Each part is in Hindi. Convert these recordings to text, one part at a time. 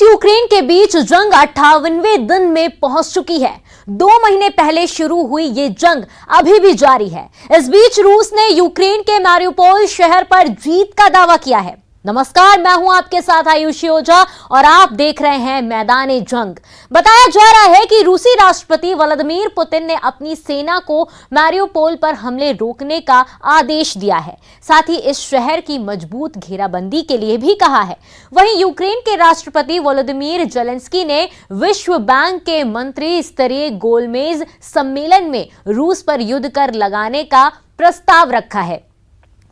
यूक्रेन के बीच जंग 58वें दिन में पहुंच चुकी है। 2 महीने पहले शुरू हुई ये जंग अभी भी जारी है। इस बीच रूस ने यूक्रेन के मारिउपोल शहर पर जीत का दावा किया है। नमस्कार, मैं हूं आपके साथ आयुषी ओझा और आप देख रहे हैं मैदाने जंग। बताया जा रहा है कि रूसी राष्ट्रपति व्लादिमीर पुतिन ने अपनी सेना को मारिउपोल पर हमले रोकने का आदेश दिया है। साथ ही इस शहर की मजबूत घेराबंदी के लिए भी कहा है। वहीं यूक्रेन के राष्ट्रपति वोलोदिमीर जेलेंस्की ने विश्व बैंक के मंत्री स्तरीय गोलमेज सम्मेलन में रूस पर युद्ध कर लगाने का प्रस्ताव रखा है।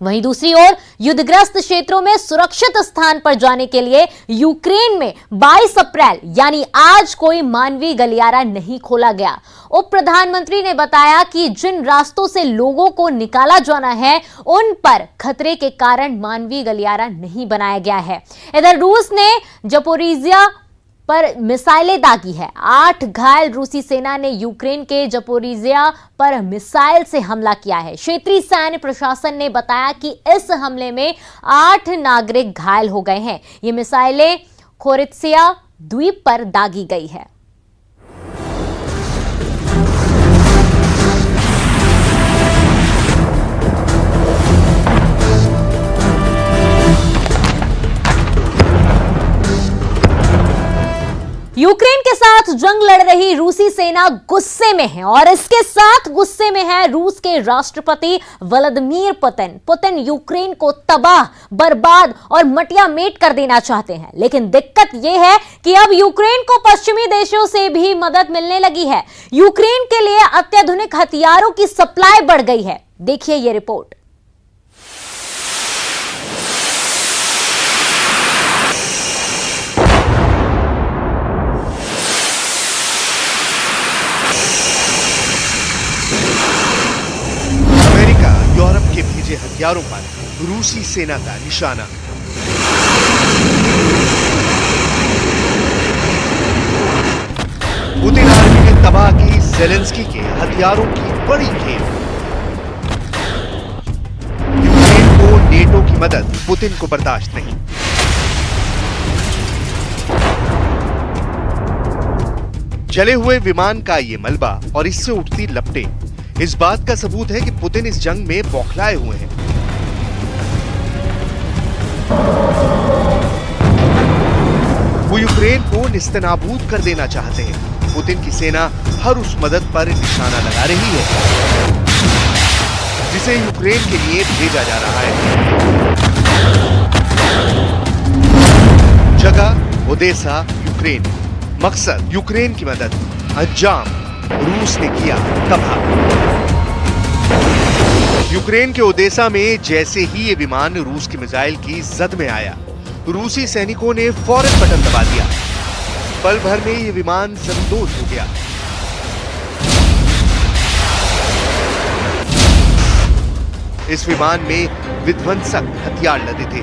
वहीं दूसरी ओर युद्धग्रस्त क्षेत्रों में सुरक्षित स्थान पर जाने के लिए यूक्रेन में 22 अप्रैल यानी आज कोई मानवीय गलियारा नहीं खोला गया। उप प्रधानमंत्री ने बताया कि जिन रास्तों से लोगों को निकाला जाना है उन पर खतरे के कारण मानवीय गलियारा नहीं बनाया गया है। इधर रूस ने जपोरिजिया पर मिसाइलें दागी है। 8 घायल रूसी सेना ने यूक्रेन के जपोरिजिया पर मिसाइल से हमला किया है। क्षेत्रीय सैन्य प्रशासन ने बताया कि इस हमले में 8 नागरिक घायल हो गए हैं। ये मिसाइलें खोरित्सिया द्वीप पर दागी गई है। यूक्रेन के साथ जंग लड़ रही रूसी सेना गुस्से में है और इसके साथ गुस्से में है रूस के राष्ट्रपति व्लादिमीर पुतिन। पुतिन यूक्रेन को तबाह, बर्बाद और मटियामेट कर देना चाहते हैं, लेकिन दिक्कत यह है कि अब यूक्रेन को पश्चिमी देशों से भी मदद मिलने लगी है। यूक्रेन के लिए अत्याधुनिक हथियारों की सप्लाई बढ़ गई है। देखिए ये रिपोर्ट। यूरोप के भेजे हथियारों पर रूसी सेना का निशाना। पुतिन आर्मी ने तबाह की जेलेंस्की के हथियारों की बड़ी खेल। यूक्रेन को नेटो की मदद, पुतिन को बर्दाश्त नहीं। जले हुए विमान का ये मलबा और इससे उठती लपटें इस बात का सबूत है कि पुतिन इस जंग में बौखलाए हुए हैं। वो यूक्रेन को निस्तनाबूद कर देना चाहते हैं। पुतिन की सेना हर उस मदद पर निशाना लगा रही है जिसे यूक्रेन के लिए भेजा जा रहा है। जगह ओदेसा, यूक्रेन। मकसद यूक्रेन की मदद। अंजाम रूस ने किया तबाह। यूक्रेन के ओदेसा में जैसे ही ये विमान रूस की मिसाइल की जद में आया, रूसी सैनिकों ने फौरन बटन दबा दिया। पल भर में ये विमान जमदोज हो गया। इस विमान में विध्वंसक हथियार लदे थे।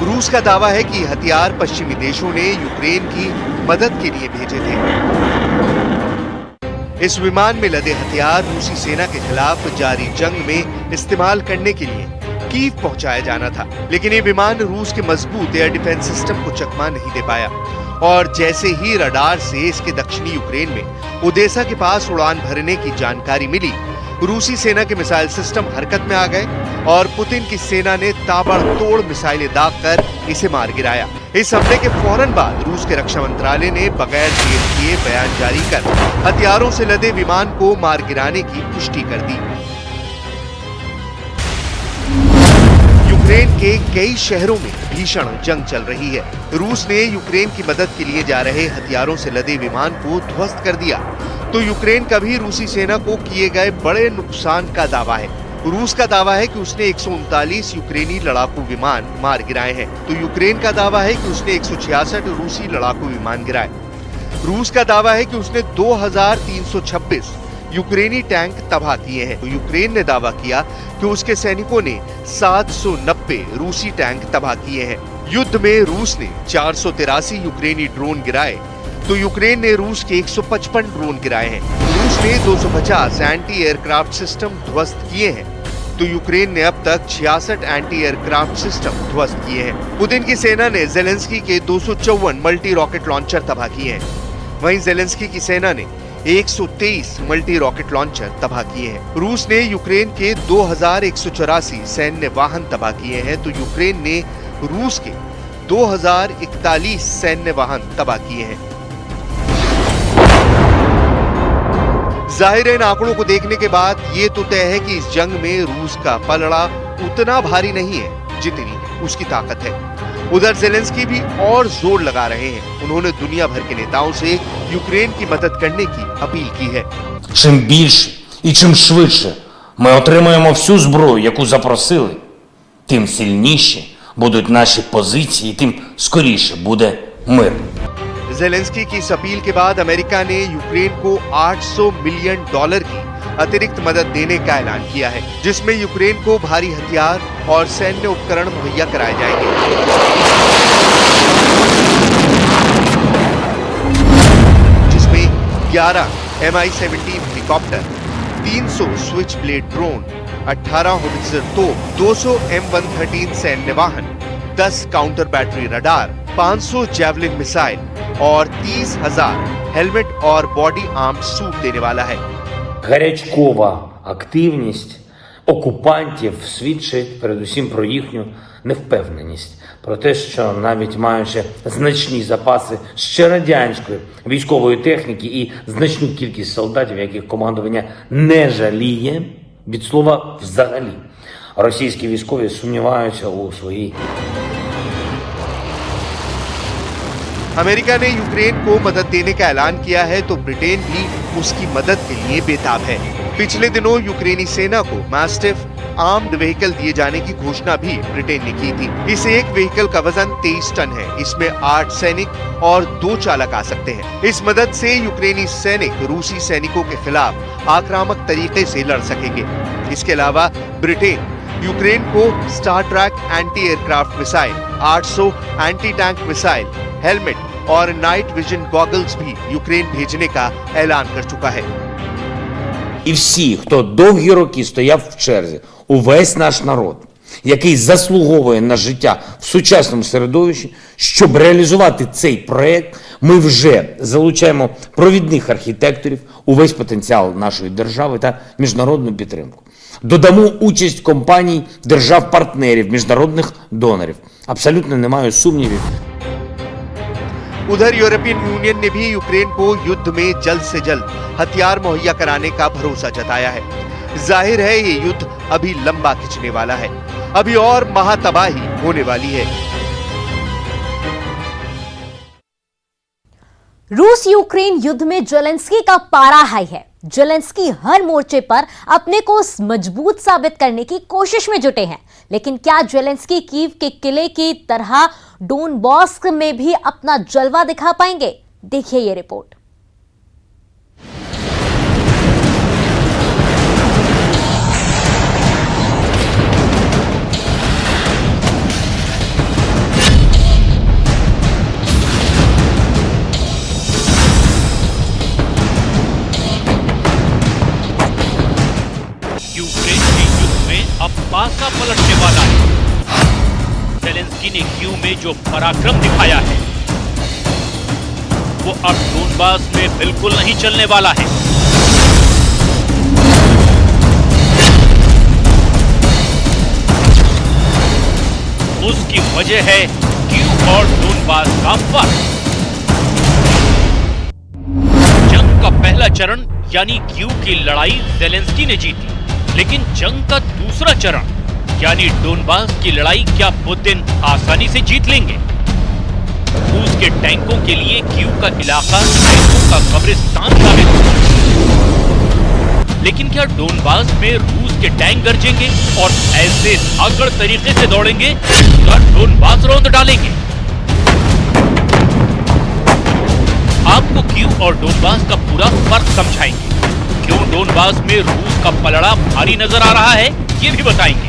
रूस का दावा है कि हथियार पश्चिमी देशों ने यूक्रेन की मदद के लिए भेजे थे। इस विमान में लदे हथियार रूसी सेना के खिलाफ जारी जंग में इस्तेमाल करने के लिए कीव पहुंचाया जाना था, लेकिन ये विमान रूस के मजबूत एयर डिफेंस सिस्टम को चकमा नहीं दे पाया और जैसे ही रडार से इसके दक्षिणी यूक्रेन में ओदेसा के पास उड़ान भरने की जानकारी मिली, रूसी सेना के मिसाइल सिस्टम हरकत में आ गए और पुतिन की सेना ने ताबड़तोड़ मिसाइलें दागकर इसे मार गिराया। इस हमले के फौरन बाद रूस के रक्षा मंत्रालय ने बगैर देर किए बयान जारी कर हथियारों से लदे विमान को मार गिराने की पुष्टि कर दी। यूक्रेन के कई शहरों में भीषण जंग चल रही है। रूस ने यूक्रेन की मदद के लिए जा रहे हथियारों से लदे विमान को ध्वस्त कर दिया, तो यूक्रेन का भी रूसी सेना को किए गए बड़े नुकसान का दावा है। रूस का दावा है कि उसने 139 यूक्रेनी लड़ाकू विमान मार गिराए हैं, तो यूक्रेन का दावा है कि उसने 166 रूसी लड़ाकू विमान गिराए। रूस का दावा है कि उसने 2326 यूक्रेनी टैंक तबाह किए हैं, तो यूक्रेन ने दावा किया कि उसके सैनिकों ने 790 रूसी टैंक तबाह किए हैं। युद्ध में रूस ने 483 यूक्रेनी ड्रोन गिराए, तो यूक्रेन ने रूस के 155 ड्रोन गिराए हैं। रूस ने 250 एंटी एयरक्राफ्ट सिस्टम ध्वस्त किए हैं। तो यूक्रेन ने अब तक 66 एंटी एयरक्राफ्ट सिस्टम ध्वस्त किए हैं। पुतिन की सेना ने जेलेंस्की के 254 मल्टी रॉकेट लॉन्चर तबाह किए हैं। वहीं जेलेंस्की की सेना ने 123 मल्टी रॉकेट लॉन्चर तबाह किए हैं। रूस ने यूक्रेन के 2184 सैन्य वाहन तबाह किए हैं, तो यूक्रेन ने रूस के 2041 सैन्य वाहन तबाह किए हैं। जाहिर है, इन आंकड़ों को देखने के बाद ये तो तय है कि इस जंग में रूस का पलड़ा उतना भारी नहीं है जितनी उसकी ताकत है। उधर जेलेंस्की भी और जोर लगा रहे हैं। उन्होंने दुनिया भर के नेताओं से यूक्रेन की मदद करने की अपील की है। Чим більше і чим швидше ми отримаємо всю зброю, яку запросили, тим сильніші будуть наші позиції, тим скоріше буде мир. जेलेंस्की की इस अपील के बाद अमेरिका ने यूक्रेन को $800 मिलियन की अतिरिक्त मदद देने का ऐलान किया है, जिसमें यूक्रेन को भारी हथियार और सैन्य उपकरण मुहैया कराए जाएंगे। जिसमें 11 MI-17 helicopter, 300 switch blade drone, 18 howitzer तोप, 200 M113 सैन्य वाहन, 10 counter battery radar, 500 javelin missile और 30,000 हेलमेट और बॉडी आर्म सूट देने वाला है। Гарячкова активність окупантів свідчить передусім про їхню невпевненість, про те, що навіть маючи значні запаси ще радянської військової техніки і значну кількість солдатів, яких командування не жаліє, від слова взагалі, російські військові сумніваються у своїй. अमेरिका ने यूक्रेन को मदद देने का ऐलान किया है, तो ब्रिटेन भी उसकी मदद के लिए बेताब है। पिछले दिनों यूक्रेनी सेना को मैस्टिफ आर्म्ड व्हीकल दिए जाने की घोषणा भी ब्रिटेन ने की थी। इस एक व्हीकल का वजन 23 टन है। इसमें 8 सैनिक और 2 चालक आ सकते हैं। इस मदद से यूक्रेनी सैनिक रूसी सैनिकों के खिलाफ आक्रामक तरीके से लड़ सकेंगे। इसके अलावा ब्रिटेन यूक्रेन को Star Trek anti aircraft missile, 800 anti tank missile, helmet और नाइट विजन गॉगल्स भी यूक्रेन भेजने का ऐलान कर चुका है। І всі, хто довгі роки стояв в черзі, увесь наш народ, який заслуговує на життя в сучасному середовищі, щоб реалізувати цей проєкт, ми вже залучаємо провідних архітекторів, увесь потенціал нашої держави та міжнародну підтримку. Додамо участь компаній, держав-партнерів, міжнародних донорів. Абсолютно немає сумнівів. उधर यूरोपियन यूनियन ने भी यूक्रेन को युद्ध में जल्द से जल्द हथियार मुहैया कराने का भरोसा जताया है। जाहिर है, ये युद्ध अभी लंबा खिंचने वाला है। अभी और महातबाही होने वाली है। रूस यूक्रेन युद्ध में जेलेंस्की का पारा हाई है। जेलेंस्की हर मोर्चे पर अपने को मजबूत साबित करने की कोशिश में जुटे हैं, लेकिन क्या जेलेंस्की कीव के किले की तरह डोनबास में भी अपना जलवा दिखा पाएंगे? देखिए ये रिपोर्ट। यूक्रेन के युद्ध में अब पासा पलटने वाला है। जेलेंस्की ने कीव में जो पराक्रम दिखाया है, वो अब डोनबास में बिल्कुल नहीं चलने वाला है। उसकी वजह है कीव और डोनबास का फर्क। जंग का पहला चरण यानी कीव की लड़ाई जेलेंस्की ने जीती, लेकिन जंग का दूसरा चरण यानी डोनबास की लड़ाई क्या पुतिन आसानी से जीत लेंगे? रूस के टैंकों के लिए कीव का इलाका टैंकों का कब्रिस्तान साबित होगा। लेकिन क्या डोनबास में रूस के टैंक गरजेंगे और ऐसे धाकड़ तरीके से दौड़ेंगे या डोनबास रौंद डालेंगे? आपको कीव और डोनबास का पूरा फर्क समझाएंगे। क्यों डोनबास में रूस का पलड़ा भारी नजर आ रहा है, ये भी बताएंगे।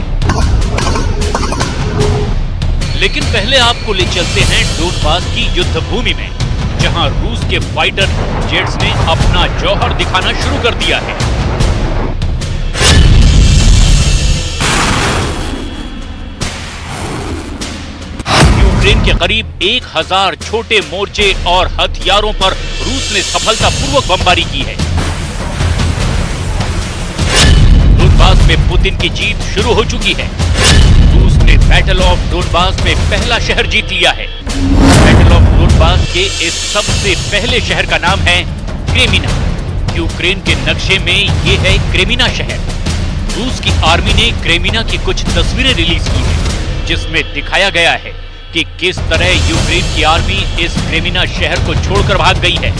लेकिन पहले आपको ले चलते हैं डोनबास की युद्ध भूमि में, जहां रूस के फाइटर जेट्स ने अपना जौहर दिखाना शुरू कर दिया है। यूक्रेन के करीब 1000 छोटे मोर्चे और हथियारों पर रूस ने सफलतापूर्वक बमबारी की है। डोनबास में पुतिन की जीत शुरू हो चुकी है। रूस ने बैटल ऑफ डोनबास में पहला शहर जीत लिया है। बैटल ऑफ डोनबास के इस सबसे पहले शहर का नाम है क्रेमिना। यूक्रेन के नक्शे में ये है क्रेमिना शहर। रूस की आर्मी ने क्रेमिना की कुछ तस्वीरें रिलीज की हैं, जिसमें दिखाया गया है कि किस तरह यूक्रेन की आर्मी इस क्रेमिना शहर को छोड़कर भाग गई है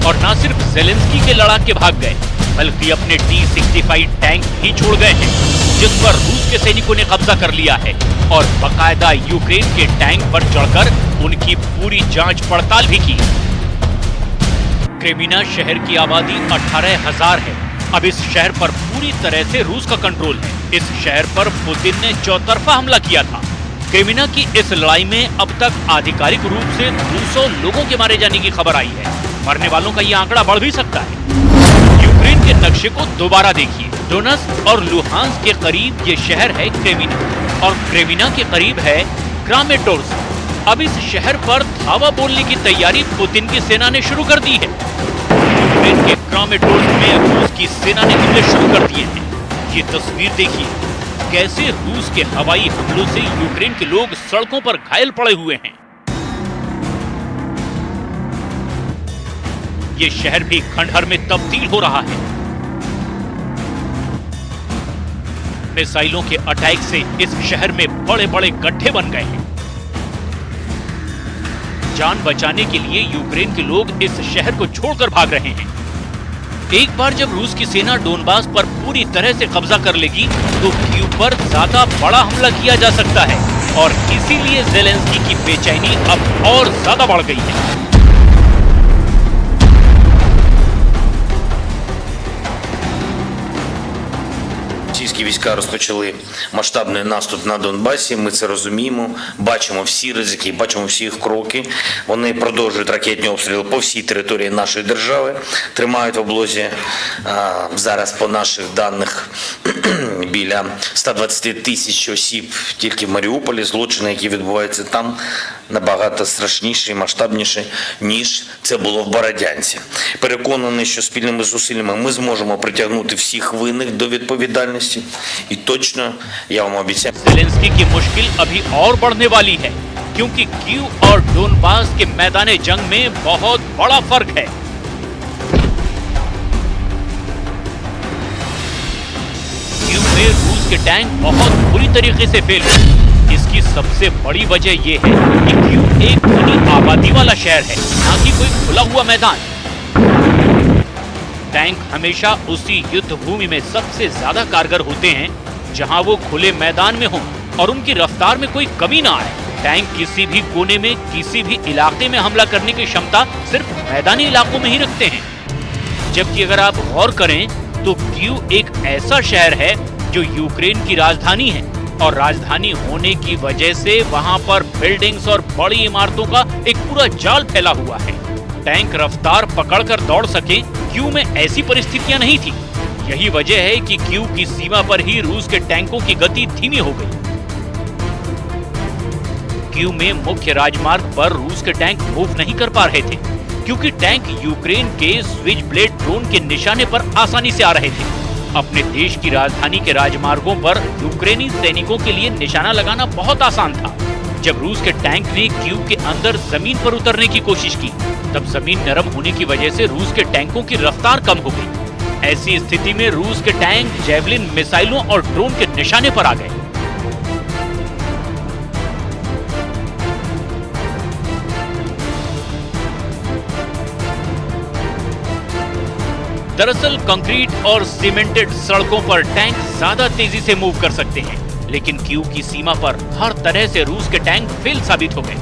और न सिर्फ ज़ेलेंस्की के लड़ाके भाग गए, बल्कि अपने T-65 टैंक भी छोड़ गए हैं, जिस पर रूस के सैनिकों ने कब्जा कर लिया है और बाकायदा यूक्रेन के टैंक पर चढ़कर उनकी पूरी जांच पड़ताल भी की। क्रेमिना शहर की आबादी 18,000 है। अब इस शहर पर पूरी तरह से रूस का कंट्रोल है। इस शहर पर पुतिन ने चौतरफा हमला किया था। क्रेमिना की इस लड़ाई में अब तक आधिकारिक रूप से 200 लोगों के मारे जाने की खबर आई है। मरने वालों का यह आंकड़ा बढ़ भी सकता है। यूक्रेन के नक्शे को दोबारा देखिए। डोनेत्स्क और लुहांस्क के करीब ये शहर है क्रेमिना और क्रेमिना के करीब है क्रामेटोर्स्क। अब इस शहर पर धावा बोलने की तैयारी पुतिन की सेना ने शुरू कर दी है। यूक्रेन के क्रामेटोर्स्क में रूस की सेना ने हमले शुरू कर दिए हैं। ये तस्वीर देखिए, कैसे रूस के हवाई हमलों से यूक्रेन के लोग सड़कों पर घायल पड़े हुए हैं। ये शहर भी खंडहर में तब्दील हो रहा है। मिसाइलों के अटैक से इस शहर में बड़े बड़े गड्ढे बन गए हैं। जान बचाने के लिए यूक्रेन के लोग इस शहर को छोड़कर भाग रहे हैं। एक बार जब रूस की सेना डोनबास पर पूरी तरह से कब्जा कर लेगी तो कीव पर ज्यादा बड़ा हमला किया जा सकता है और इसीलिए ज़ेलेंस्की की बेचैनी अब और ज्यादा बढ़ गई है। Російські війська розпочали масштабний наступ на Донбасі. Ми це розуміємо, бачимо всі ризики, бачимо всі їх кроки. Вони продовжують ракетні обстріли по всій території нашої держави. Тримають в облозі зараз по наших даних біля 120 тисяч осіб тільки в Маріуполі. Злочини, які відбуваються там, набагато страшніші і масштабніші, ніж це було в Бородянці. Переконаний, що спільними зусиллями ми зможемо притягнути всіх винних до відповідальності. І точно, я вам обіцяю. ज़ेलेंस्की की मुश्किल अभी और बढ़ने वाली है, क्योंकि कीव और डोनबास के मैदाने जंग में बहुत बड़ा फर्क है। कीव में रूस के टैंक बहुत बुरी तरीके से फेल हुए। इसकी सबसे बड़ी वजह यह है कि कीव एक घनी आबादी वाला शहर है, न कि कोई खुला हुआ मैदान। टैंक हमेशा उसी युद्ध भूमि में सबसे ज्यादा कारगर होते हैं जहां वो खुले मैदान में हों और उनकी रफ्तार में कोई कमी ना आए। टैंक किसी भी कोने में, किसी भी इलाके में हमला करने की क्षमता सिर्फ मैदानी इलाकों में ही रखते हैं। जबकि अगर आप गौर करें तो कीव एक ऐसा शहर है जो यूक्रेन की राजधानी है और राजधानी होने की वजह से वहां पर बिल्डिंग्स और बड़ी इमारतों का एक पूरा जाल फैला हुआ है। टैंक रफ्तार पकड़कर दौड़ सके, कीव में ऐसी परिस्थितियां नहीं थी। यही वजह है कि कीव की सीमा पर ही रूस के टैंकों की गति धीमी हो गई। कीव में मुख्य राजमार्ग पर रूस के टैंक मूव नहीं कर पा रहे थे, क्योंकि टैंक यूक्रेन के स्विच ब्लेड ड्रोन के निशाने पर आसानी से आ रहे थे। अपने देश की राजधानी के राजमार्गों पर यूक्रेनी सैनिकों के लिए निशाना लगाना बहुत आसान था। जब रूस के टैंक ने कीव के अंदर जमीन पर उतरने की कोशिश की, तब जमीन नरम होने की वजह से रूस के टैंकों की रफ्तार कम हो गई। ऐसी स्थिति में रूस के टैंक जेवलिन मिसाइलों और ड्रोन के निशाने पर आ गए। दरअसल कंक्रीट और सीमेंटेड सड़कों पर टैंक ज्यादा तेजी से मूव कर सकते हैं, लेकिन कीव की सीमा पर हर तरह से रूस के टैंक फेल साबित हो गए।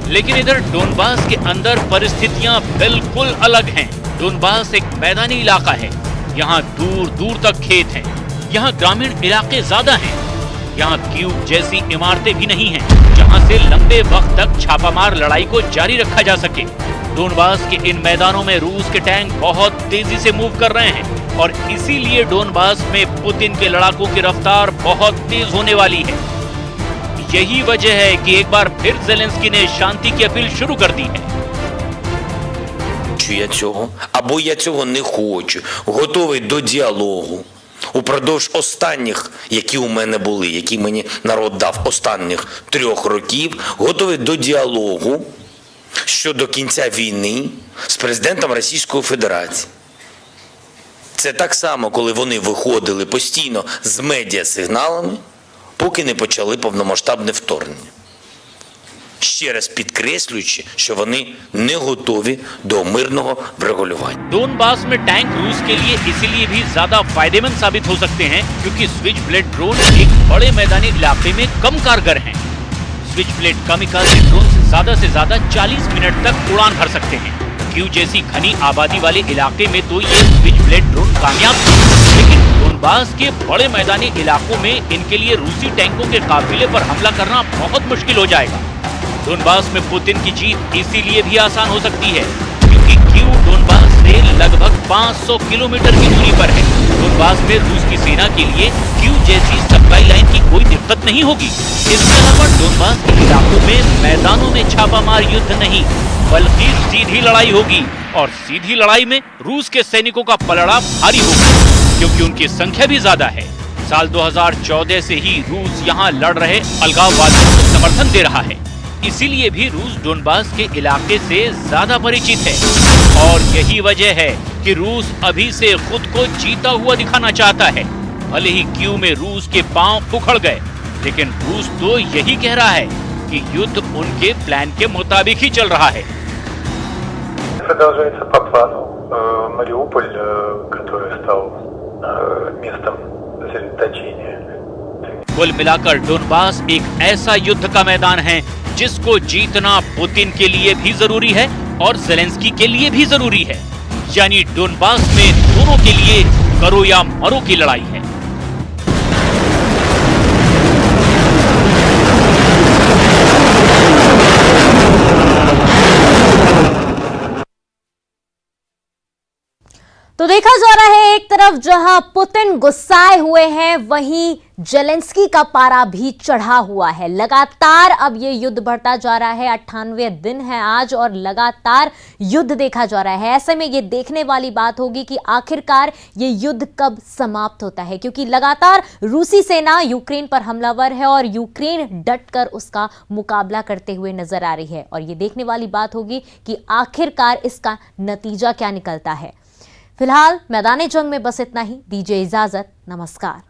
लेकिन इधर डोनबास के अंदर परिस्थितियां बिल्कुल अलग हैं। डोनबास एक मैदानी इलाका है, यहाँ दूर दूर तक खेत हैं, यहाँ ग्रामीण इलाके ज्यादा हैं, यहाँ कीव जैसी इमारतें भी नहीं हैं, जहाँ से लंबे वक्त तक छापामार लड़ाई को जारी रखा जा सके। डोनबास के इन मैदानों में रूस के टैंक बहुत तेजी से मूव कर रहे हैं और इसीलिए डोनबास में पुतिन के लड़ाकों की रफ्तार बहुत तेज होने वाली है। यही वजह है कि एक बार फिर ज़ेलेंस्की ने शांति की अपील शुरू कर दी है। Я цього, або я цього не хочу, готовий до діалогу. Упродовж останніх, які у мене були, які мені народ дав останніх 3 років, готовий до діалогу щодо кінця війни з президентом Російської Федерації. Це так само, коли вони виходили постійно з медіасигналами, поки не почали повномасштабне вторгнення. Ще раз підкреслюючи, що вони не готові до мирного врегулювання. डोनबास में टैंक रूस के लिए इसीलिए भी ज्यादा फायदेमंद साबित हो सकते हैं क्योंकि स्विच ब्लेड ड्रोन एक बड़े मैदानी इलाके में कम कारगर हैं। स्विच ब्लेड कामिकाज़े ड्रोन से ज्यादा 40 मिनट तक उड़ान भर सकते हैं। क्यू जैसी घनी आबादी वाले इलाके में तो ये स्विच ब्लेड ड्रोन कामयाब थे, लेकिन डोनबास के बड़े मैदानी इलाकों में इनके लिए रूसी टैंकों के काफिले पर हमला करना बहुत मुश्किल हो जाएगा। डोनबास में पुतिन की जीत इसीलिए भी आसान हो सकती है क्योंकि क्यू डोनबास से लगभग 500 किलोमीटर की दूरी पर है। डोनबास में रूस की सेना के लिए क्यू जैसी सप्लाई लाइन की कोई दिक्कत नहीं होगी। इसके अलावा डोनबास के इलाकों में मैदानों में छापामार युद्ध नहीं बल्कि सीधी लड़ाई होगी और सीधी लड़ाई में रूस के सैनिकों का पलड़ा भारी होगा क्योंकि उनकी संख्या भी ज्यादा है। साल 2014 से ही रूस यहाँ लड़ रहे अलगाववादियों को समर्थन दे रहा है, इसीलिए भी रूस डोनबास के इलाके से ज्यादा परिचित है और यही वजह है कि रूस अभी से खुद को जीता हुआ दिखाना चाहता है। भले ही क्यू में रूस के पांव उखड़ गए, लेकिन रूस तो यही कह रहा है कि युद्ध उनके प्लान के मुताबिक ही चल रहा है। Продолжается по плану. Мариуполь, который стал местом сосредоточения. कुल मिलाकर डोनबास एक ऐसा युद्ध का मैदान है जिसको जीतना पुतिन के लिए भी जरूरी है और ज़ेलेंस्की के लिए भी जरूरी है। यानी डोनबास में दोनों के लिए करो या मरो की लड़ाई है। तो देखा जा रहा है एक तरफ जहां पुतिन गुस्साए हुए हैं वहीं ज़ेलेंस्की का पारा भी चढ़ा हुआ है। लगातार अब ये युद्ध बढ़ता जा रहा है। 98वें दिन है आज और लगातार युद्ध देखा जा रहा है। ऐसे में ये देखने वाली बात होगी कि आखिरकार ये युद्ध कब समाप्त होता है, क्योंकि लगातार रूसी सेना यूक्रेन पर हमलावर है और यूक्रेन डटकर उसका मुकाबला करते हुए नजर आ रही है। और ये देखने वाली बात होगी कि आखिरकार इसका नतीजा क्या निकलता है। फिलहाल मैदानी जंग में बस इतना ही। दीजिए इजाजत, नमस्कार।